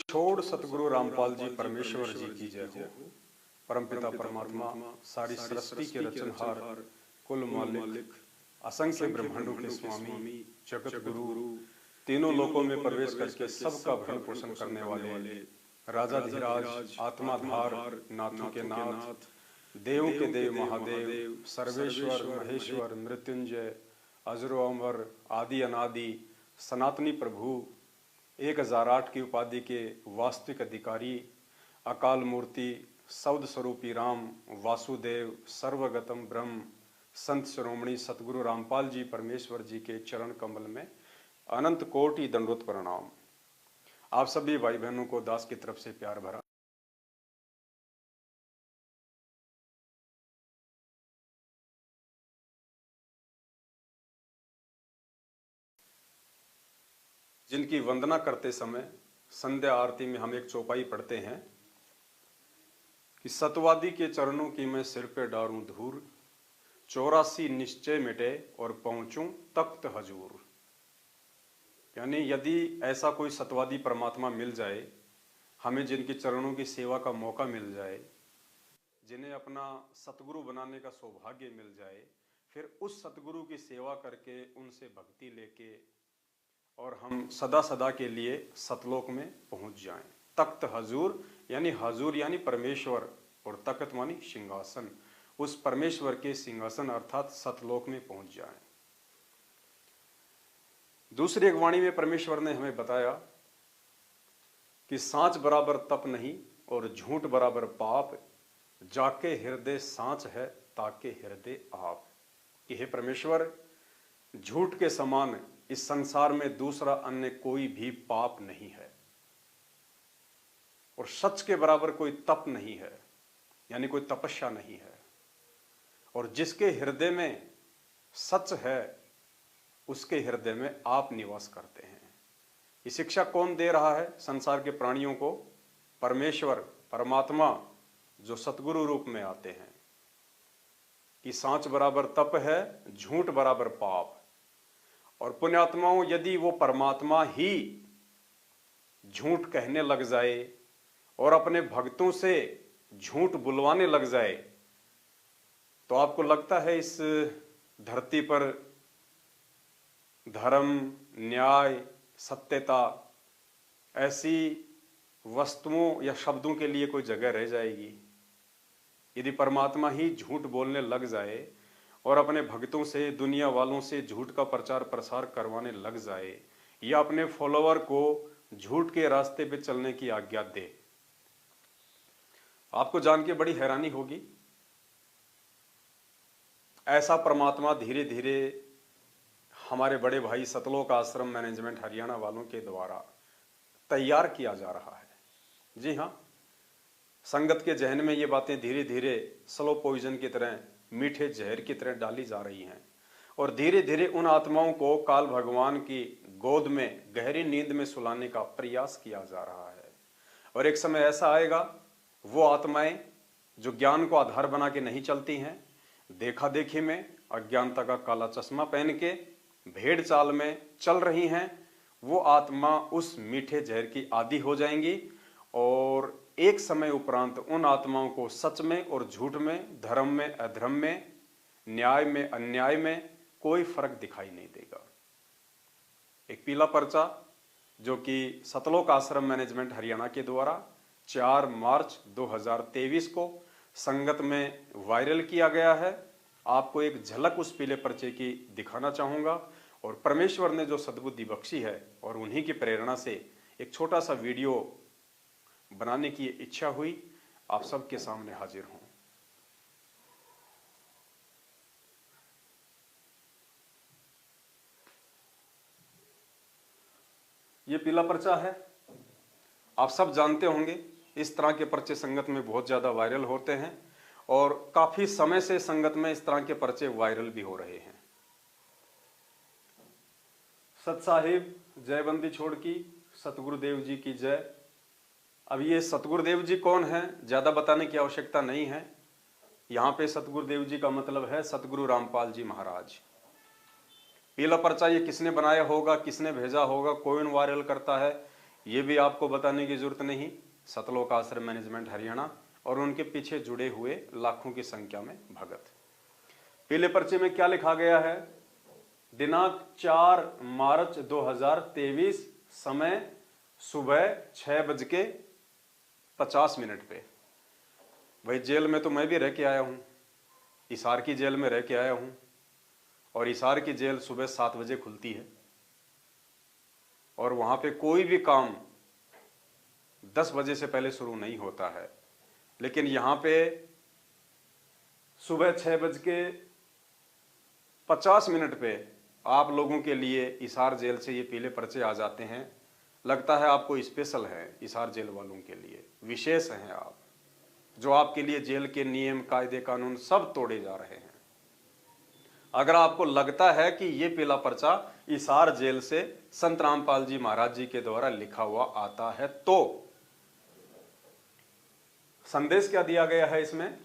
छोड़ सतगुरु रामपाल जी परमेश्वर जी की जय हो। परमपिता परमात्मा सारी सृष्टि के रचनहार, कुल मालिक, असंख्य ब्रह्मांडों के स्वामी, जगत गुरु, तीनों लोकों में प्रवेश करके सबका भरण पोषण करने वाले राजाधिराज, आत्माधार, नाथों के नाथ, देवों के देव महादेव, सर्वेश्वर महेश्वर, मृत्युंजय, अजरो अमर, आदि अनादि, सनातनी प्रभु, 1008 की उपाधि के वास्तविक अधिकारी, अकाल मूर्ति, सौद स्वरूपी राम, वासुदेव, सर्वगतम ब्रह्म, संत शिरोमणि सतगुरु रामपाल जी परमेश्वर जी के चरण कमल में अनंत कोटि दंडोत प्रणाम। आप सभी भाई बहनों को दास की तरफ से प्यार भरा जिनकी वंदना करते समय संध्या आरती में हम एक चौपाई पढ़ते हैं कि सतवादी के चरणों की मैं सिर पे डारूं धूर, 84 निश्चय मिटे और पहुंचूं तख्त हजूर। यानी यदि ऐसा कोई सतवादी परमात्मा मिल जाए, हमें जिनके चरणों की सेवा का मौका मिल जाए, जिन्हें अपना सतगुरु बनाने का सौभाग्य मिल जाए, फिर उस सतगुरु की सेवा करके उनसे भक्ति लेके और हम सदा सदा के लिए सतलोक में पहुंच जाएं। तख्त हजूर यानी परमेश्वर, और तख्त मानी सिंहासन, उस परमेश्वर के सिंहासन अर्थात सतलोक में पहुंच जाएं। दूसरी एक वाणी में परमेश्वर ने हमें बताया कि सांच बराबर तप नहीं और झूठ बराबर पाप, जाके हृदय सांच है ताके हृदय आप। कि हे परमेश्वर, झूठ के समान इस संसार में दूसरा अन्य कोई भी पाप नहीं है और सच के बराबर कोई तप नहीं है, यानी कोई तपस्या नहीं है। और जिसके हृदय में सच है उसके हृदय में आप निवास करते हैं। ये शिक्षा कौन दे रहा है संसार के प्राणियों को? परमेश्वर, परमात्मा, जो सतगुरु रूप में आते हैं कि सांच बराबर तप है, झूठ बराबर पाप। और पुण्यात्माओं, यदि वो परमात्मा ही झूठ कहने लग जाए और अपने भक्तों से झूठ बुलवाने लग जाए, तो आपको लगता है इस धरती पर धर्म, न्याय, सत्यता, ऐसी वस्तुओं या शब्दों के लिए कोई जगह रह जाएगी? यदि परमात्मा ही झूठ बोलने लग जाए और अपने भक्तों से, दुनिया वालों से झूठ का प्रचार प्रसार करवाने लग जाए, या अपने फॉलोअर को झूठ के रास्ते पे चलने की आज्ञा दे, आपको जान के बड़ी हैरानी होगी। ऐसा परमात्मा धीरे धीरे हमारे बड़े भाई सतलोक आश्रम मैनेजमेंट हरियाणा वालों के द्वारा तैयार किया जा रहा है। जी हाँ, संगत के जहन में ये बातें धीरे धीरे स्लो पॉइजन की तरह, मीठे जहर की तरह डाली जा रही हैं और धीरे धीरे उन आत्माओं को काल भगवान की गोद में गहरी नींद में सुलाने का प्रयास किया जा रहा है। और एक समय ऐसा आएगा, वो आत्माएं जो ज्ञान को आधार बना के नहीं चलती हैं, देखा देखी में अज्ञानता का काला चश्मा पहन के भेड़ चाल में चल रही हैं, वो आत्मा उस मीठे जहर की आदी हो जाएंगी और एक समय उपरांत उन आत्माओं को सच में और झूठ में, धर्म में अधर्म में, न्याय में अन्याय में कोई फर्क दिखाई नहीं देगा। एक पीला पर्चा जो कि सतलोक आश्रम मैनेजमेंट हरियाणा के द्वारा 4 मार्च 2023 को संगत में वायरल किया गया है, आपको एक झलक उस पीले पर्चे की दिखाना चाहूंगा। और परमेश्वर ने जो सद्बुद्धि बख्शी है और उन्हीं की प्रेरणा से एक छोटा सा वीडियो बनाने की इच्छा हुई, आप सबके सामने हाजिर हूं। ये पीला पर्चा है, आप सब जानते होंगे इस तरह के पर्चे संगत में बहुत ज्यादा वायरल होते हैं और काफी समय से संगत में इस तरह के पर्चे वायरल भी हो रहे हैं। सत साहिब जयबंदी छोड़ की, सतगुरुदेव जी की जय। अब ये सतगुरुदेव जी कौन है, ज्यादा बताने की आवश्यकता नहीं है। यहाँ पे सतगुरुदेव जी का मतलब है सतगुरु रामपाल जी महाराज। पीला पर्चा ये किसने बनाया होगा, किसने भेजा होगा, कौन वायरल करता है, ये भी आपको बताने की जरूरत नहीं, सतलोक आश्रम मैनेजमेंट हरियाणा और उनके पीछे जुड़े हुए लाखों की संख्या में भगत। पीले पर्चे में क्या लिखा गया है? दिनांक 4 मार्च 2023, समय सुबह 6:50 पे। भाई जेल में तो मैं भी रह के आया हूं, हिसार की जेल में रह के आया हूं, और हिसार की जेल सुबह 7 बजे खुलती है और वहां पे कोई भी काम 10 बजे से पहले शुरू नहीं होता है। लेकिन यहां पे सुबह 6:50 पे आप लोगों के लिए हिसार जेल से ये पीले पर्चे आ जाते हैं। लगता है आपको स्पेशल है, हिसार जेल वालों के लिए विशेष हैं आप, जो आपके लिए जेल के नियम कायदे कानून सब तोड़े जा रहे हैं। अगर आपको लगता है कि ये पीला पर्चा हिसार जेल से संत रामपाल जी महाराज जी के द्वारा लिखा हुआ आता है, तो संदेश क्या दिया गया है इसमें?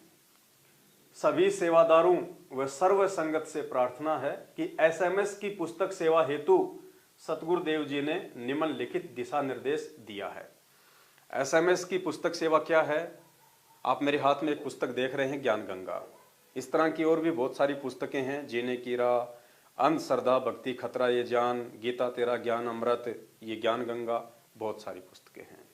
सभी सेवादारों व सर्व संगत से प्रार्थना है कि एसएमएस की पुस्तक सेवा हेतु सतगुरुदेव जी ने निम्नलिखित दिशा निर्देश दिया है। एसएमएस की पुस्तक सेवा क्या है? आप मेरे हाथ में एक पुस्तक देख रहे हैं, ज्ञान गंगा। इस तरह की और भी बहुत सारी पुस्तकें हैं, जीने की राह, अंध श्रद्धा भक्ति खतरा ये जान, गीता तेरा ज्ञान अमृत, ये ज्ञान गंगा, बहुत सारी पुस्तकें हैं।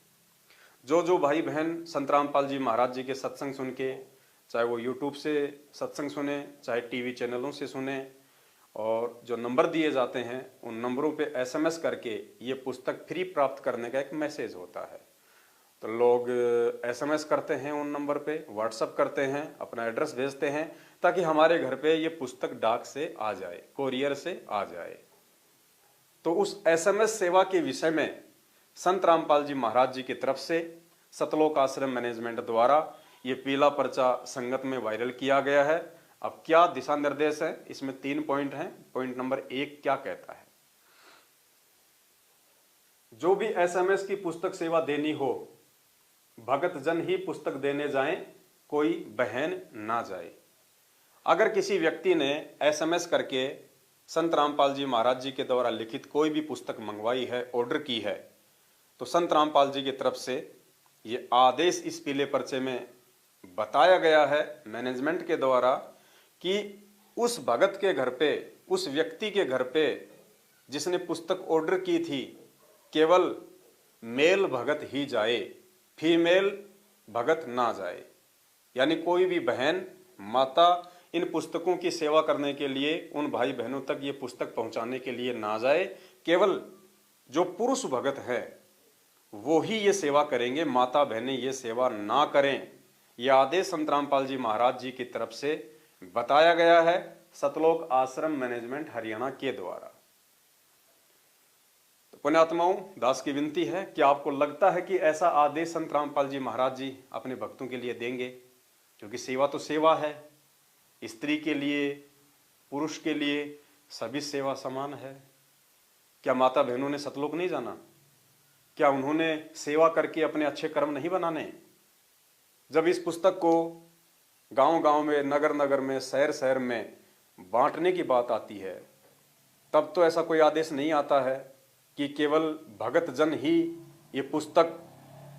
जो भाई बहन संत रामपाल जी महाराज जी के सत्संग सुन के, चाहे वो यूट्यूब से सत्संग सुने, चाहे टीवी चैनलों से सुने, और जो नंबर दिए जाते हैं उन नंबरों पे एसएमएस करके ये पुस्तक फ्री प्राप्त करने का एक मैसेज होता है। तो लोग एसएमएस करते हैं उन नंबर पे, व्हाट्सएप करते हैं, अपना एड्रेस भेजते हैं ताकि हमारे घर पे ये पुस्तक डाक से आ जाए, कोरियर से आ जाए। तो उस एसएमएस सेवा के विषय में संत रामपाल जी महाराज जी की तरफ से सतलोक आश्रम मैनेजमेंट द्वारा ये पीला पर्चा संगत में वायरल किया गया है। अब क्या दिशा निर्देश है? इसमें 3 पॉइंट हैं। पॉइंट नंबर 1 क्या कहता है? जो भी एसएमएस की पुस्तक सेवा देनी हो, भगत जन ही पुस्तक देने जाएं, कोई बहन ना जाए। अगर किसी व्यक्ति ने एसएमएस करके संत रामपाल जी महाराज जी के द्वारा लिखित कोई भी पुस्तक मंगवाई है, ऑर्डर की है, तो संत रामपाल जी की तरफ से ये आदेश इस पीले पर्चे में बताया गया है मैनेजमेंट के द्वारा कि उस भगत के घर पे, उस व्यक्ति के घर पे जिसने पुस्तक ऑर्डर की थी, केवल मेल भगत ही जाए, फीमेल भगत ना जाए। यानी कोई भी बहन, माता इन पुस्तकों की सेवा करने के लिए उन भाई बहनों तक ये पुस्तक पहुंचाने के लिए ना जाए। केवल जो पुरुष भगत है वो ही ये सेवा करेंगे, माता बहनें ये सेवा ना करें। यह आदेश संत रामपाल जी महाराज जी की तरफ से बताया गया है सतलोक आश्रम मैनेजमेंट हरियाणा के द्वारा। तो पुण्यात्माओं, दास की विनती है कि आपको लगता है कि ऐसा आदेश संत रामपाल जी महाराज जी अपने भक्तों के लिए देंगे? क्योंकि सेवा तो सेवा है, स्त्री के लिए, पुरुष के लिए सभी सेवा समान है। क्या माता बहनों ने सतलोक नहीं जाना? क्या उन्होंने सेवा करके अपने अच्छे कर्म नहीं बनाने? जब इस पुस्तक को गांव-गांव में, नगर-नगर में, शहर-शहर में बांटने की बात आती है, तब तो ऐसा कोई आदेश नहीं आता है कि केवल भगत जन ही ये पुस्तक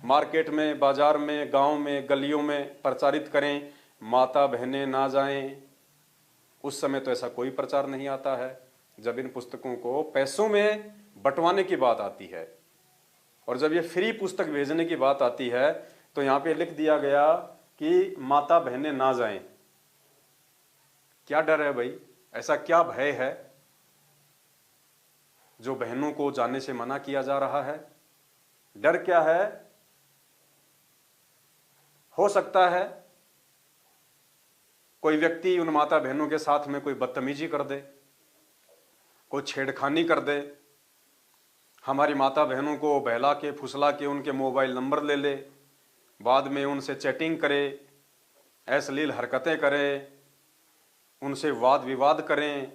मार्केट में, बाजार में, गांव में, गलियों में प्रचारित करें, माता बहनें ना जाएं। उस समय तो ऐसा कोई प्रचार नहीं आता है। जब इन पुस्तकों को पैसों में बंटवाने की बात आती है और जब ये फ्री पुस्तक भेजने की बात आती है, तो यहाँ पे लिख दिया गया कि माता बहनें ना जाएं। क्या डर है भाई? ऐसा क्या भय है जो बहनों को जाने से मना किया जा रहा है? डर क्या है? हो सकता है कोई व्यक्ति उन माता बहनों के साथ में कोई बदतमीजी कर दे, कोई छेड़खानी कर दे, हमारी माता बहनों को बहला के फुसला के उनके मोबाइल नंबर ले ले, बाद में उनसे चैटिंग करे, अश्लील हरकतें करें, उनसे वाद विवाद करें,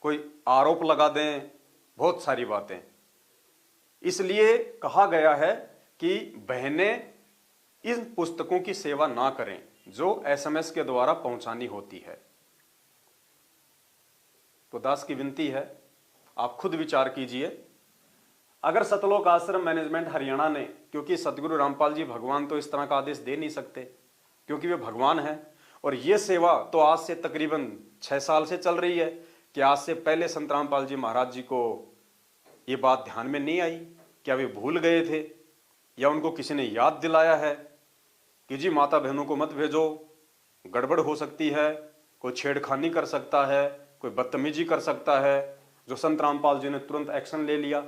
कोई आरोप लगा दें, बहुत सारी बातें। इसलिए कहा गया है कि बहनें इन पुस्तकों की सेवा ना करें जो एसएमएस के द्वारा पहुंचानी होती है। तो दास की विनती है, आप खुद विचार कीजिए। अगर सतलोक आश्रम मैनेजमेंट हरियाणा ने, क्योंकि सतगुरु रामपाल जी भगवान तो इस तरह का आदेश दे नहीं सकते क्योंकि वे भगवान हैं, और ये सेवा तो आज से तकरीबन 6 साल से चल रही है, कि आज से पहले संत रामपाल जी महाराज जी को ये बात ध्यान में नहीं आई? क्या वे भूल गए थे, या उनको किसी ने याद दिलाया है कि जी माता बहनों को मत भेजो, गड़बड़ हो सकती है, कोई छेड़खानी कर सकता है, कोई बदतमीजी कर सकता है, जो संत रामपाल जी ने तुरंत एक्शन ले लिया।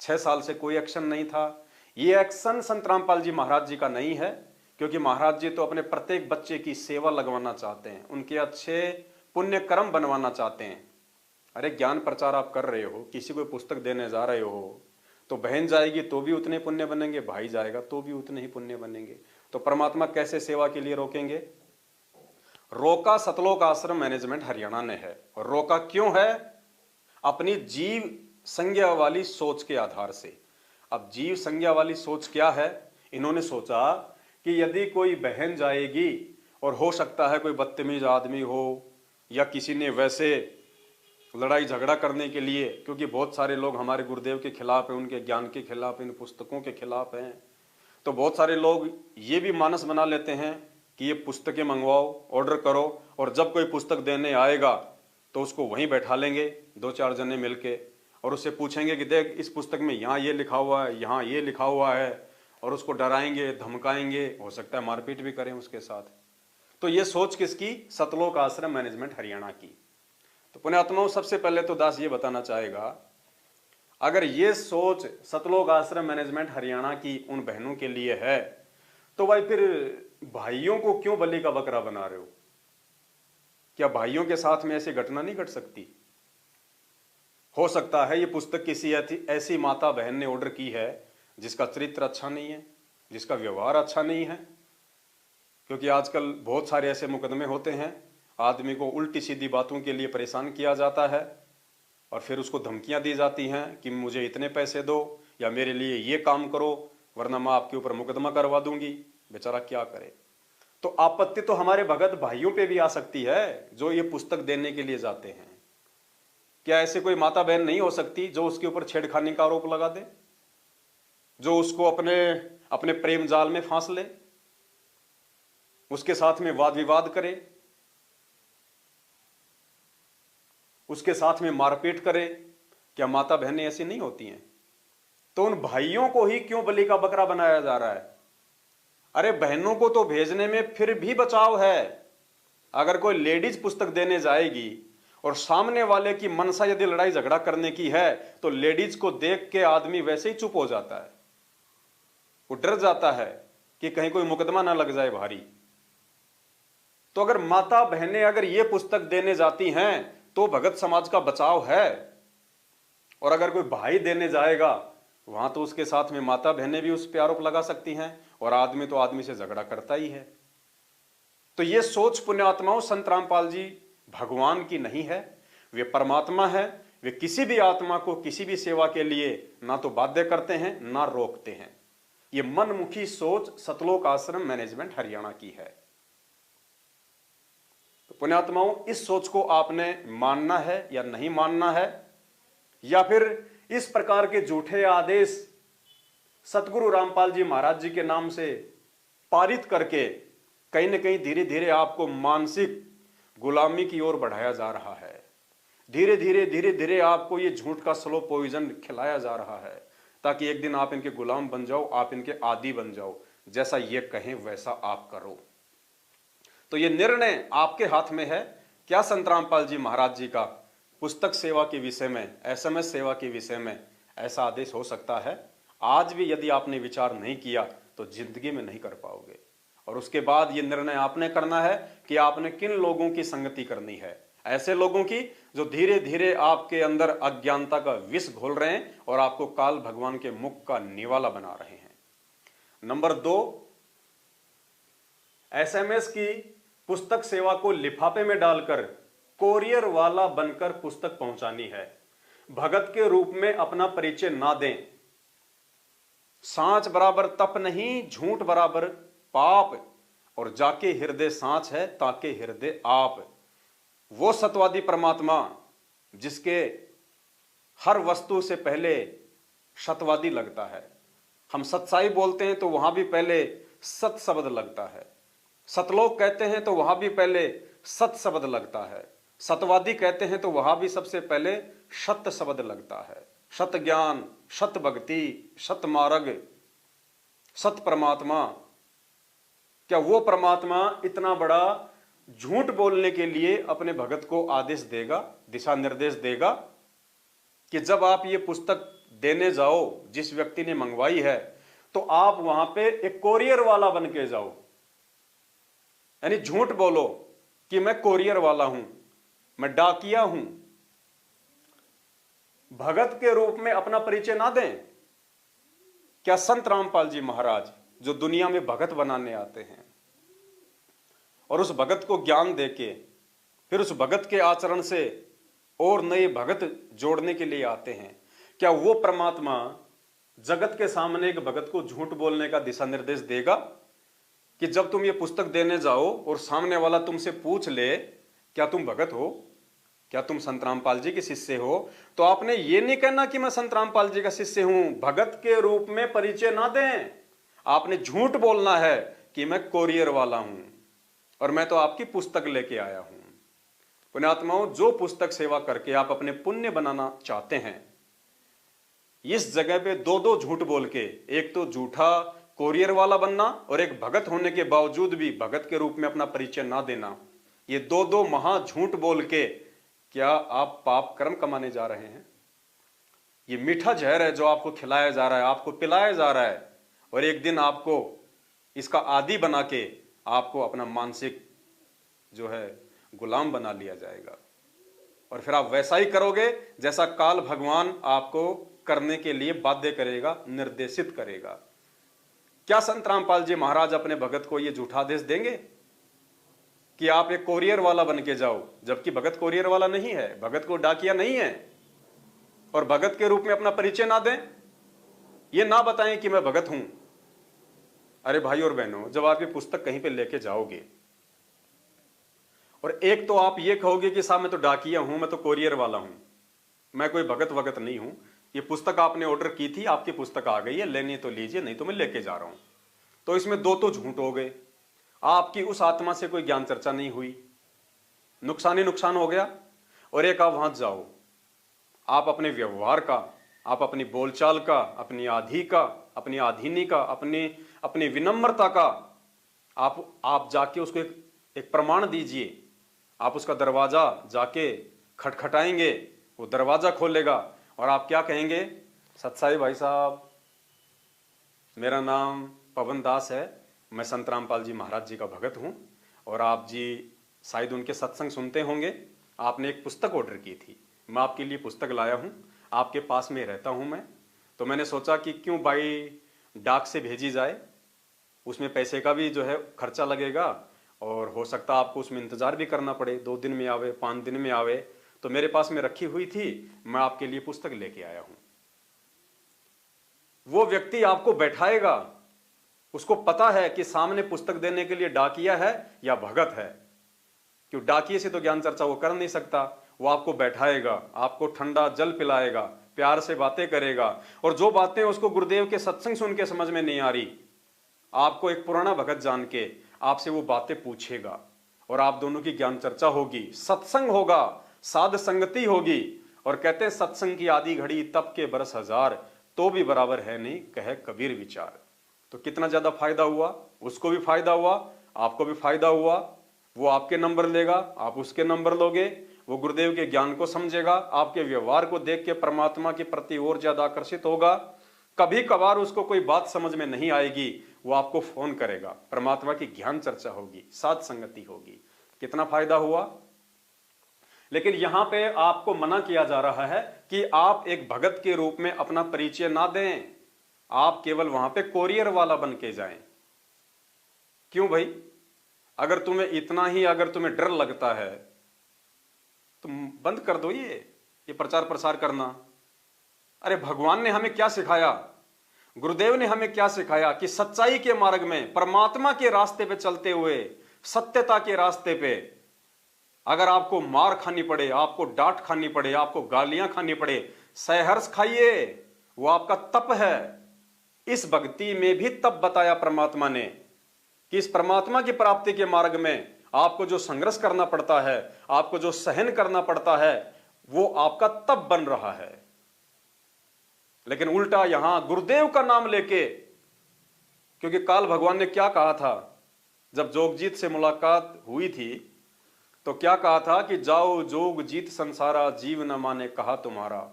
6 साल से कोई एक्शन नहीं था। ये एक्शन संत रामपाल जी महाराज जी का नहीं है, क्योंकि महाराज जी तो अपने प्रत्येक बच्चे की सेवा लगवाना चाहते हैं, उनके अच्छे पुण्य कर्म बनवाना चाहते हैं। अरे ज्ञान प्रचार आप कर रहे हो, किसी को पुस्तक देने जा रहे हो, तो बहन जाएगी तो भी उतने पुण्य बनेंगे, भाई जाएगा तो भी उतने ही पुण्य बनेंगे। तो परमात्मा कैसे सेवा के लिए रोकेंगे? रोका सतलोक आश्रम मैनेजमेंट हरियाणा ने है। और रोका क्यों है? अपनी जीव संज्ञा वाली सोच के आधार से। अब जीव संज्ञा वाली सोच क्या है? इन्होंने सोचा कि यदि कोई बहन जाएगी और हो सकता है कोई बदतमीज आदमी हो, या किसी ने वैसे लड़ाई झगड़ा करने के लिए, क्योंकि बहुत सारे लोग हमारे गुरुदेव के खिलाफ हैं, उनके ज्ञान के खिलाफ, इन पुस्तकों के खिलाफ हैं, तो बहुत सारे लोग ये भी मानस बना लेते हैं कि ये पुस्तकें मंगवाओ, ऑर्डर करो, और जब कोई पुस्तक देने आएगा तो उसको वहीं बैठा लेंगे 2-4 जने मिलके, और उससे पूछेंगे कि देख इस पुस्तक में यहाँ ये लिखा हुआ है, यहाँ ये लिखा हुआ है, और उसको डराएंगे, धमकाएंगे, हो सकता है मारपीट भी करें उसके साथ। तो ये सोच किसकी? सतलोक आश्रम मैनेजमेंट हरियाणा की। तो पुण्यात्माओं, सबसे पहले तो दास ये बताना चाहेगा, अगर ये सोच सतलोक आश्रम मैनेजमेंट हरियाणा की उन बहनों के लिए है, तो भाई फिर भाइयों को क्यों बलि का बकरा बना रहे हो? क्या भाइयों के साथ में ऐसी घटना नहीं घट सकती? हो सकता है ये पुस्तक किसी ऐसी माता बहन ने ऑर्डर की है जिसका चरित्र अच्छा नहीं है, जिसका व्यवहार अच्छा नहीं है, क्योंकि आजकल बहुत सारे ऐसे मुकदमे होते हैं, आदमी को उल्टी सीधी बातों के लिए परेशान किया जाता है, और फिर उसको धमकियां दी जाती हैं कि मुझे इतने पैसे दो, या मेरे लिए ये काम करो, वरना मैं आपके ऊपर मुकदमा करवा दूंगी। बेचारा क्या करे? तो आपत्ति तो हमारे भगत भाइयों पे भी आ सकती है जो ये पुस्तक देने के लिए जाते हैं। क्या ऐसे कोई माता बहन नहीं हो सकती जो उसके ऊपर छेड़खानी का आरोप लगा दे, जो उसको अपने प्रेम जाल में फांस ले, उसके साथ में वाद विवाद करे, उसके साथ में मारपीट करे? क्या माता बहनें ऐसी नहीं होती हैं? तो उन भाइयों को ही क्यों बलि का बकरा बनाया जा रहा है? अरे बहनों को तो भेजने में फिर भी बचाव है। अगर कोई लेडीज पुस्तक देने जाएगी और सामने वाले की मनसा यदि लड़ाई झगड़ा करने की है, तो लेडीज को देख के आदमी वैसे ही चुप हो जाता है, वो डर जाता है कि कहीं कोई मुकदमा ना लग जाए भारी। तो अगर माता बहनें अगर ये पुस्तक देने जाती हैं तो भगत समाज का बचाव है, और अगर कोई भाई देने जाएगा वहां तो उसके साथ में माता बहनें भी उस पर आरोप लगा सकती हैं, और आदमी तो आदमी से झगड़ा करता ही है। तो ये सोच पुण्यात्माओं संत रामपाल जी भगवान की नहीं है, वे परमात्मा है। वे किसी भी आत्मा को किसी भी सेवा के लिए ना तो बाध्य करते हैं ना रोकते हैं। ये मनमुखी सोच सतलोक आश्रम मैनेजमेंट हरियाणा की है। तो पुण्यात्माओं, इस सोच को आपने मानना है या नहीं मानना है, या फिर इस प्रकार के झूठे आदेश सतगुरु रामपाल जी महाराज जी के नाम से पारित करके कहीं न कहीं धीरे धीरे आपको मानसिक गुलामी की ओर बढ़ाया जा रहा है। धीरे धीरे आपको ये झूठ का स्लो पॉइजन खिलाया जा रहा है, ताकि एक दिन आप इनके गुलाम बन जाओ, आप इनके आदी बन जाओ, जैसा ये कहें वैसा आप करो। तो ये निर्णय आपके हाथ में है। क्या संत रामपाल जी महाराज जी का पुस्तक सेवा के विषय में, SMS सेवा के विषय में ऐसा आदेश हो सकता है? आज भी यदि आपने विचार नहीं किया तो जिंदगी में नहीं कर पाओगे। और उसके बाद ये निर्णय आपने करना है कि आपने किन लोगों की संगति करनी है। ऐसे लोगों की जो धीरे धीरे आपके अंदर अज्ञानता का विष घोल रहे हैं और आपको काल भगवान के मुख का निवाला बना रहे हैं। नंबर 2, SMS की पुस्तक सेवा को लिफाफे में डालकर कोरियर वाला बनकर पुस्तक पहुंचानी है। भगत के रूप में अपना परिचय ना दें। सांच बराबर तप नहीं, झूठ बराबर पाप, और जाके हृदय सांच है ताके हृदय आप। वो सतवादी परमात्मा जिसके हर वस्तु से पहले सत्यवादी लगता है। हम सच्चाई बोलते हैं तो वहां भी पहले सत शब्द लगता है। सतलोक कहते हैं तो वहां भी पहले सत शब्द लगता है। सत्यवादी कहते हैं तो वहां भी सबसे पहले सत्य शब्द लगता है। सत्य ज्ञान, सत्य भक्ति, सत्य मार्ग, सत्य परमात्मा। क्या वो परमात्मा इतना बड़ा झूठ बोलने के लिए अपने भगत को आदेश देगा, दिशा निर्देश देगा कि जब आप ये पुस्तक देने जाओ, जिस व्यक्ति ने मंगवाई है, तो आप वहां पे एक कोरियर वाला बन के जाओ, यानी झूठ बोलो कि मैं कोरियर वाला हूं, मैं डाकिया हूं। भगत के रूप में अपना परिचय ना दें। क्या संत रामपाल जी महाराज, जो दुनिया में भगत बनाने आते हैं और उस भगत को ज्ञान देके फिर उस भगत के आचरण से और नए भगत जोड़ने के लिए आते हैं, क्या वो परमात्मा जगत के सामने एक भगत को झूठ बोलने का दिशा निर्देश देगा कि जब तुम ये पुस्तक देने जाओ और सामने वाला तुमसे पूछ ले क्या तुम भगत हो, क्या तुम संत रामपाल जी के शिष्य हो, तो आपने ये नहीं कहना कि मैं संत रामपाल जी का शिष्य हूं। भगत के रूप में परिचय ना दें। आपने झूठ बोलना है कि मैं कोरियर वाला हूं और मैं तो आपकी पुस्तक लेके आया हूं। पुण्यात्माओं, जो पुस्तक सेवा करके आप अपने पुण्य बनाना चाहते हैं, इस जगह पे दो दो झूठ बोल के, एक तो झूठा कोरियर वाला बनना और एक भगत होने के बावजूद भी भगत के रूप में अपना परिचय ना देना, ये दो दो महा झूठ बोल के क्या आप पाप कर्म कमाने जा रहे हैं? ये मीठा जहर है जो आपको खिलाया जा रहा है, आपको पिलाया जा रहा है, और एक दिन आपको इसका आदी बना के आपको अपना मानसिक जो है गुलाम बना लिया जाएगा और फिर आप वैसा ही करोगे जैसा काल भगवान आपको करने के लिए बाध्य करेगा, निर्देशित करेगा। क्या संत रामपाल जी महाराज अपने भगत को यह झूठा आदेश देंगे कि आप एक कोरियर वाला बन के जाओ, जबकि भगत कोरियर वाला नहीं है, भगत को डाकिया नहीं है, और भगत के रूप में अपना परिचय ना दें, ये ना बताएं कि मैं भगत हूं। अरे भाई और बहनों, जब आप ये पुस्तक कहीं पे लेके जाओगे और एक तो आप ये कहोगे कि साहब मैं तो डाकिया हूं, मैं तो कोरियर वाला हूं, मैं कोई भगत वगत नहीं हूं, ये पुस्तक आपने ऑर्डर की थी, आपकी पुस्तक आ गई है, लेनी तो लीजिए, नहीं तो मैं लेके जा रहा हूं, तो इसमें दो तो झूठ हो गए। आपकी उस आत्मा से कोई ज्ञान चर्चा नहीं हुई, नुकसान ही नुकसान हो गया। और एक आप वहां जाओ, आप अपने व्यवहार का, आप अपनी बोलचाल का, अपनी आधी का, अपनी आधीनी का, अपनी विनम्रता का आप जाके उसको एक प्रमाण दीजिए। आप उसका दरवाजा जाके खटखटाएंगे, वो दरवाजा खोलेगा और आप क्या कहेंगे? सत्साई भाई साहब, मेरा नाम पवन दास है, मैं संत रामपाल जी महाराज जी का भगत हूं और आप जी शायद उनके सत्संग सुनते होंगे, आपने एक पुस्तक ऑर्डर की थी, मैं आपके लिए पुस्तक लाया हूं, आपके पास में रहता हूं मैं, तो मैंने सोचा कि क्यों भाई डाक से भेजी जाए, उसमें पैसे का भी जो है खर्चा लगेगा और हो सकता है आपको उसमें इंतजार भी करना पड़े, 2 दिन में आवे, 5 दिन में आवे, तो मेरे पास में रखी हुई थी, मैं आपके लिए पुस्तक लेके आया हूं। वो व्यक्ति आपको बैठाएगा, उसको पता है कि सामने पुस्तक देने के लिए डाकिया है या भगत है, क्यों डाकिए से तो ज्ञान चर्चा वो कर नहीं सकता। वो आपको बैठाएगा, आपको ठंडा जल पिलाएगा, प्यार से बातें करेगा, और जो बातें उसको गुरुदेव के सत्संग सुन के समझ में नहीं आ रही, आपको एक पुराना भगत जान के आपसे वो बातें पूछेगा और आप दोनों की ज्ञान चर्चा होगी, सत्संग होगा, साध संगति होगी। और कहते हैं सत्संग की आधी घड़ी तप के बरस हजार, तो भी बराबर है नहीं कहे कबीर विचार। तो कितना ज्यादा फायदा हुआ, उसको भी फायदा हुआ, आपको भी फायदा हुआ। वो आपके नंबर लेगा, आप उसके नंबर लोगे, वो गुरुदेव के ज्ञान को समझेगा, आपके व्यवहार को देख के परमात्मा के प्रति और ज्यादा आकर्षित होगा। कभी कभार उसको कोई बात समझ में नहीं आएगी, वो आपको फोन करेगा, परमात्मा की ज्ञान चर्चा होगी, साध संगति होगी। कितना फायदा हुआ। लेकिन यहां पे आपको मना किया जा रहा है कि आप एक भगत के रूप में अपना परिचय ना दें, आप केवल वहां पे कोरियर वाला बन के जाएं। क्यों भाई? अगर तुम्हें इतना ही अगर तुम्हें डर लगता है तो बंद कर दो ये प्रचार प्रसार करना। अरे भगवान ने हमें क्या सिखाया, गुरुदेव ने हमें क्या सिखाया कि सच्चाई के मार्ग में, परमात्मा के रास्ते पे चलते हुए, सत्यता के रास्ते पे अगर आपको मार खानी पड़े, आपको डांट खानी पड़े, आपको गालियां खानी पड़े, सहर्ष खाइए, वो आपका तप है। इस भक्ति में भी तप बताया परमात्मा ने कि इस परमात्मा की प्राप्ति के मार्ग में आपको जो संघर्ष करना पड़ता है, आपको जो सहन करना पड़ता है, वो आपका तप बन रहा है। लेकिन उल्टा यहां गुरुदेव का नाम लेके, क्योंकि काल भगवान ने क्या कहा था जब जोगजीत से मुलाकात हुई थी, तो क्या कहा था कि जाओ जोग जीत संसारा, जीव न माने कहा तुम्हारा।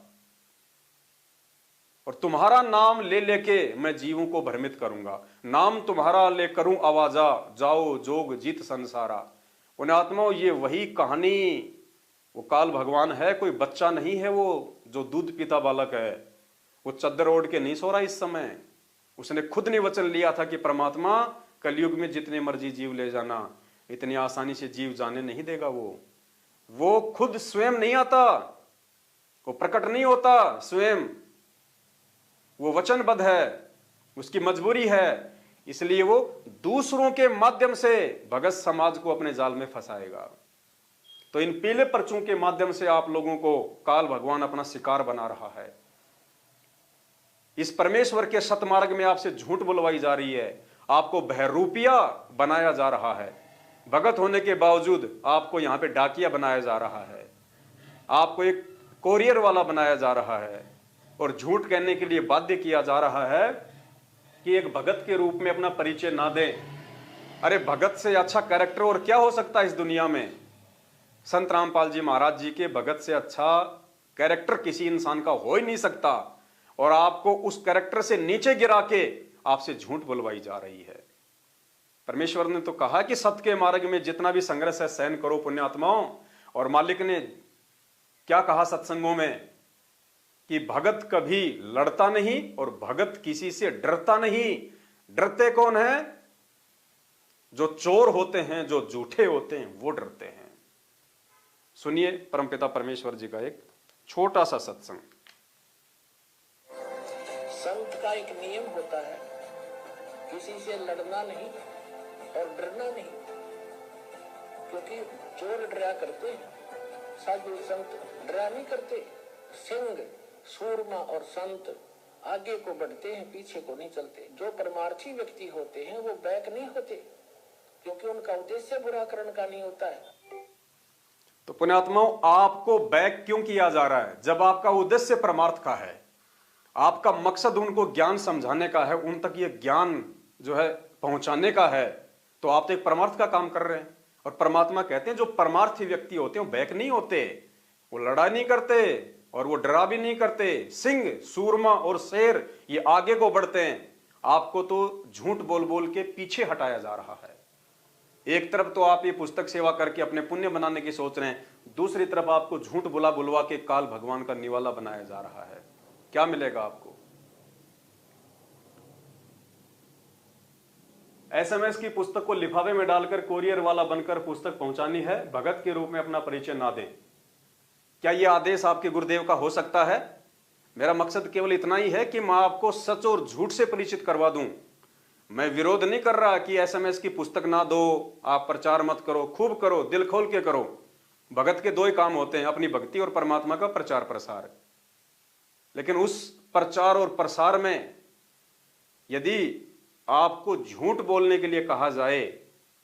और तुम्हारा नाम ले लेके मैं जीवों को भ्रमित करूंगा, नाम तुम्हारा ले करूं आवाजा, जाओ जोग जीत संसारा। उन्हें आत्माओं, ये वही कहानी, वो काल भगवान है, कोई बच्चा नहीं है वो जो दूध पीता बालक है। वो चद्दर ओढ़ के नहीं सो रहा इस समय। उसने खुद ने वचन लिया था कि परमात्मा कलयुग में जितने मर्जी जीव ले जाना, इतनी आसानी से जीव जाने नहीं देगा। वो खुद स्वयं नहीं आता, वो प्रकट नहीं होता स्वयं, वो वचनबद्ध है, उसकी मजबूरी है। इसलिए वो दूसरों के माध्यम से भगत समाज को अपने जाल में फंसाएगा। तो इन पीले पर्चों के माध्यम से आप लोगों को काल भगवान अपना शिकार बना रहा है। इस परमेश्वर के सतमार्ग में आपसे झूठ बुलवाई जा रही है, आपको बहरूपिया बनाया जा रहा है। भगत होने के बावजूद आपको यहां पे डाकिया बनाया जा रहा है, आपको एक कोरियर वाला बनाया जा रहा है, और झूठ कहने के लिए बाध्य किया जा रहा है कि एक भगत के रूप में अपना परिचय ना दें। अरे भगत से अच्छा कैरेक्टर और क्या हो सकता है इस दुनिया में। संत रामपाल जी महाराज जी के भगत से अच्छा कैरेक्टर किसी इंसान का हो ही नहीं सकता, और आपको उस कैरेक्टर से नीचे गिरा के आपसे झूठ बुलवाई जा रही है। परमेश्वर ने तो कहा कि सत्य के मार्ग में जितना भी संघर्ष है सहन करो पुण्यात्माओं। और मालिक ने क्या कहा सत्संगों में कि भगत कभी लड़ता नहीं और भगत किसी से डरता नहीं। डरते कौन है? जो चोर होते हैं, जो झूठे होते हैं, वो डरते हैं। सुनिए परमपिता परमेश्वर जी का एक छोटा सा सत्संग। संत का एक नियम होता है, किसी से लड़ना नहीं और डरना नहीं, क्योंकि चोर डरा करते हैं, साधु संत डरा नहीं करते। सिंह, सूरमा और संत आगे को बढ़ते हैं, पीछे को नहीं चलते। जो परमार्थी व्यक्ति होते हैं वो बैक नहीं होते, क्योंकि उनका उद्देश्य बुरा करने का नहीं होता है। तो पुण्यात्माओं, आपको बैक क्यों किया जा रहा है? जब आपका उद्देश्य परमार्थ का है, आपका मकसद उनको ज्ञान समझाने का है, उन तक ये ज्ञान जो है पहुंचाने का है, तो आप तो एक परमार्थ का काम कर रहे हैं। और परमात्मा कहते हैं जो परमार्थी व्यक्ति होते हैं वो बैक नहीं होते, वो लड़ाई नहीं करते और वो डरा भी नहीं करते। सिंह, सूरमा और शेर ये आगे को बढ़ते हैं, आपको तो झूठ बोल बोल के पीछे हटाया जा रहा है। एक तरफ तो आप ये पुस्तक सेवा करके अपने पुण्य बनाने की सोच रहे हैं, दूसरी तरफ आपको झूठ बुलवा के काल भगवान का निवाला बनाया जा रहा है। क्या मिलेगा आपको? एसएमएस की पुस्तक को लिफाफे में डालकर कोरियर वाला बनकर पुस्तक पहुंचानी है, भगत के रूप में अपना परिचय ना दें। क्या यह आदेश आपके गुरुदेव का हो सकता है? मेरा मकसद केवल इतना ही है कि मैं आपको सच और झूठ से परिचित करवा दूं। मैं विरोध नहीं कर रहा कि एसएमएस की पुस्तक ना दो, आप प्रचार मत करो, खूब करो, दिल खोल के करो। भगत के दो ही काम होते हैं, अपनी भक्ति और परमात्मा का प्रचार प्रसार। लेकिन उस प्रचार और प्रसार में यदि आपको झूठ बोलने के लिए कहा जाए,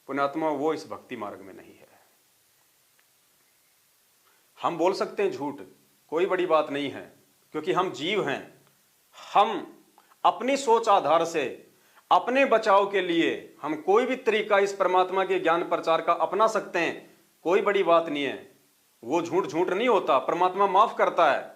पुण्यात्मा, वो इस भक्ति मार्ग में नहीं है। हम बोल सकते हैं झूठ, कोई बड़ी बात नहीं है, क्योंकि हम जीव हैं। हम अपनी सोच आधार से अपने बचाव के लिए हम कोई भी तरीका इस परमात्मा के ज्ञान प्रचार का अपना सकते हैं, कोई बड़ी बात नहीं है। वो झूठ झूठ नहीं होता, परमात्मा माफ करता है।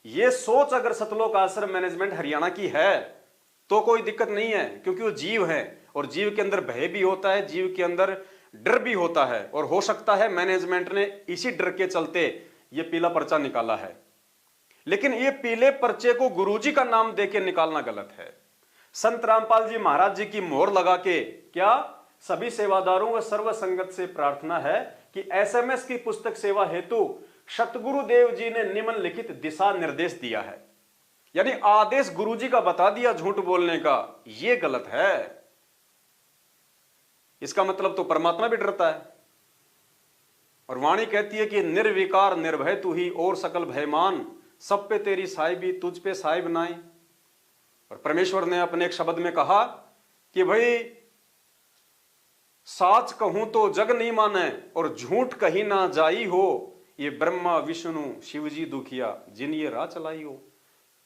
ये सोच अगर सतलोक आश्रम मैनेजमेंट हरियाणा की है तो कोई दिक्कत नहीं है, क्योंकि वो जीव है और जीव के अंदर भय भी होता है, जीव के अंदर डर भी होता है। और हो सकता है मैनेजमेंट ने इसी डर के चलते ये पीला पर्चा निकाला है। लेकिन ये पीले पर्चे को गुरुजी का नाम देके निकालना गलत है। संत रामपाल जी महाराज जी की मोहर लगा के, क्या सभी सेवादारों व सर्व संगत से प्रार्थना है कि एसएमएस की पुस्तक सेवा हेतु सतगुरुदेव जी ने निम्नलिखित दिशा निर्देश दिया है, यानी आदेश गुरुजी का बता दिया झूठ बोलने का, यह गलत है। इसका मतलब तो परमात्मा भी डरता है। और वाणी कहती है कि निर्विकार निर्भय तू ही और सकल भयमान, सब पे तेरी साहिबी, तुझ पे साहिब नाई। और परमेश्वर ने अपने एक शब्द में कहा कि भाई साच कहूं तो जग नहीं माने और झूठ कहीं ना जाई हो, ये ब्रह्मा विष्णु शिव जी दुखिया जिन ये राह चलाई हो।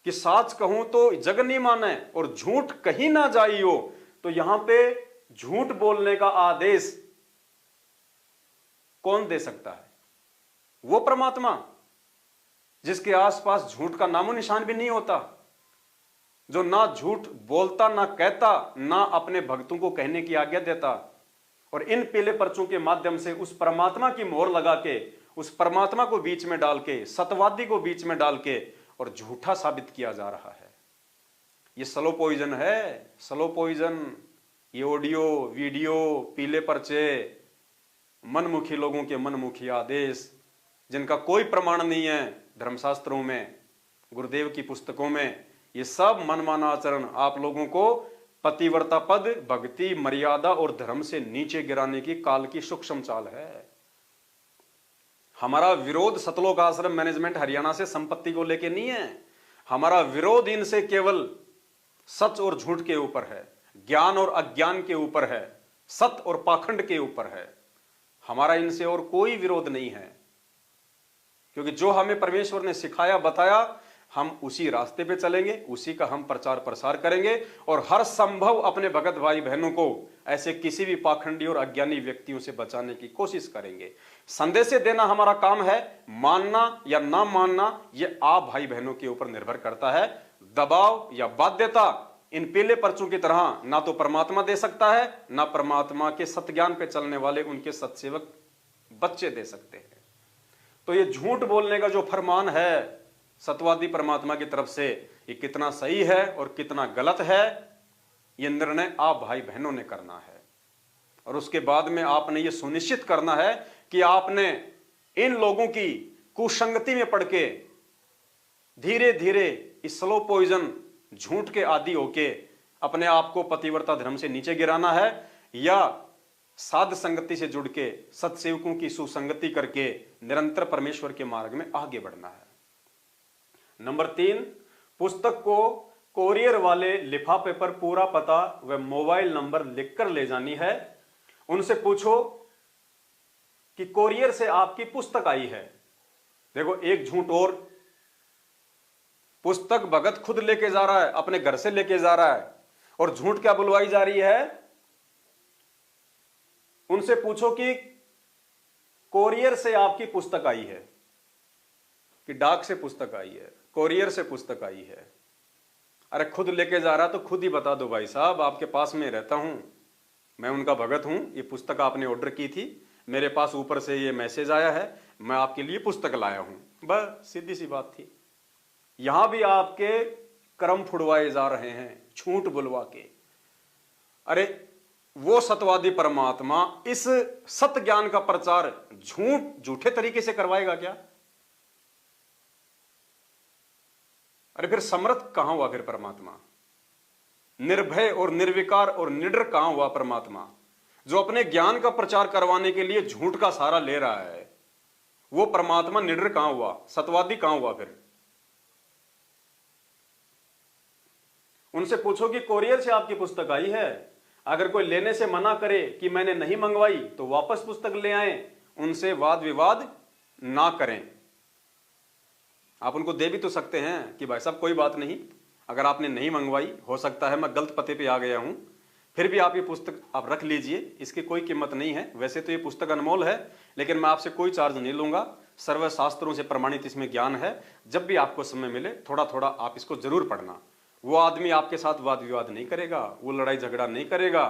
कि साच कहूं तो जग नहीं माने और झूठ कहीं ना जाई हो। तो यहां पे झूठ बोलने का आदेश कौन दे सकता है? वो परमात्मा जिसके आसपास झूठ का नामो निशान भी नहीं होता, जो ना झूठ बोलता, ना कहता, ना अपने भक्तों को कहने की आज्ञा देता। और इन पीले पर्चों के माध्यम से उस परमात्मा की मोहर लगा के, उस परमात्मा को बीच में डाल के, सत्यवादी को बीच में डाल के और झूठा साबित किया जा रहा है। ये स्लो पॉइजन है, स्लो पॉइजन। ये ऑडियो वीडियो, पीले पर्चे, मनमुखी लोगों के मनमुखी आदेश, जिनका कोई प्रमाण नहीं है धर्मशास्त्रों में, गुरुदेव की पुस्तकों में, ये सब मनमाना आचरण आप लोगों को पतिव्रता पद, भक्ति, मर्यादा और धर्म से नीचे गिराने की काल की सूक्ष्म चाल है। हमारा विरोध सतलोक आश्रम मैनेजमेंट हरियाणा से संपत्ति को लेके नहीं है। हमारा विरोध इनसे केवल सच और झूठ के ऊपर है, ज्ञान और अज्ञान के ऊपर है, सत्य और पाखंड के ऊपर है। हमारा इनसे और कोई विरोध नहीं है, क्योंकि जो हमें परमेश्वर ने सिखाया, बताया, हम उसी रास्ते पे चलेंगे, उसी का हम प्रचार प्रसार करेंगे और हर संभव अपने भगत भाई बहनों को ऐसे किसी भी पाखंडी और अज्ञानी व्यक्तियों से बचाने की कोशिश करेंगे। संदेश देना हमारा काम है, मानना या ना मानना ये आप भाई बहनों के ऊपर निर्भर करता है। दबाव या बाध्यता इन पीले पर्चों की तरह ना तो परमात्मा दे सकता है, ना परमात्मा के सत्य पे चलने वाले उनके सत्सेवक बच्चे दे सकते हैं। तो ये झूठ बोलने का जो फरमान है सत्यवादी परमात्मा की तरफ से, ये कितना सही है और कितना गलत है, ये निर्णय आप भाई बहनों ने करना है। और उसके बाद में आपने ये सुनिश्चित करना है कि आपने इन लोगों की कुसंगति में पड़ के धीरे धीरे इस स्लो पॉइजन झूठ के आदी होके अपने आप को पतिव्रता धर्म से नीचे गिराना है, या साध संगति से जुड़ के सत्सेवकों की सुसंगति करके निरंतर परमेश्वर के मार्ग में आगे बढ़ना है। नंबर 3, पुस्तक को कोरियर वाले लिफाफे पर पूरा पता व मोबाइल नंबर लिखकर ले जानी है। उनसे पूछो कि कोरियर से आपकी पुस्तक आई है। देखो एक झूठ और, पुस्तक भगत खुद लेके जा रहा है, अपने घर से लेके जा रहा है, और झूठ क्या बुलवाई जा रही है? उनसे पूछो कि कोरियर से आपकी पुस्तक आई है, कि डाक से पुस्तक आई है, कोरियर से पुस्तक आई है। अरे खुद लेके जा रहा तो खुद ही बता दो, भाई साहब आपके पास में रहता हूं, मैं उनका भगत हूं, ये पुस्तक आपने ऑर्डर की थी, मेरे पास ऊपर से ये मैसेज आया है, मैं आपके लिए पुस्तक लाया हूं। बस सीधी सी बात थी। यहां भी आपके कर्म फुड़वाए जा रहे हैं झूठ बुलवा के। अरे वो सत्यवादी परमात्मा इस सत्य ज्ञान का प्रचार झूठे तरीके से करवाएगा क्या? अरे फिर समर्थ कहां हुआ फिर परमात्मा? निर्भय और निर्विकार और निडर कहां हुआ परमात्मा? जो अपने ज्ञान का प्रचार करवाने के लिए झूठ का सहारा ले रहा है, वो परमात्मा निडर कहां हुआ? सत्यवादी कहां हुआ फिर? उनसे पूछो कि कोरियर से आपकी पुस्तक आई है, अगर कोई लेने से मना करे कि मैंने नहीं मंगवाई तो वापस पुस्तक ले आए, उनसे वाद विवाद ना करें। आप उनको दे भी तो सकते हैं कि भाई साहब कोई बात नहीं, अगर आपने नहीं मंगवाई, हो सकता है मैं गलत पते पे आ गया हूं, फिर भी आप ये पुस्तक आप रख लीजिए, इसकी कोई कीमत नहीं है, वैसे तो ये पुस्तक अनमोल है, लेकिन मैं आपसे कोई चार्ज नहीं लूंगा, सर्वशास्त्रों से प्रमाणित इसमें ज्ञान है, जब भी आपको समय मिले थोड़ा थोड़ा आप इसको जरूर पढ़ना। वो आदमी आपके साथ वाद विवाद नहीं करेगा, वो लड़ाई झगड़ा नहीं करेगा।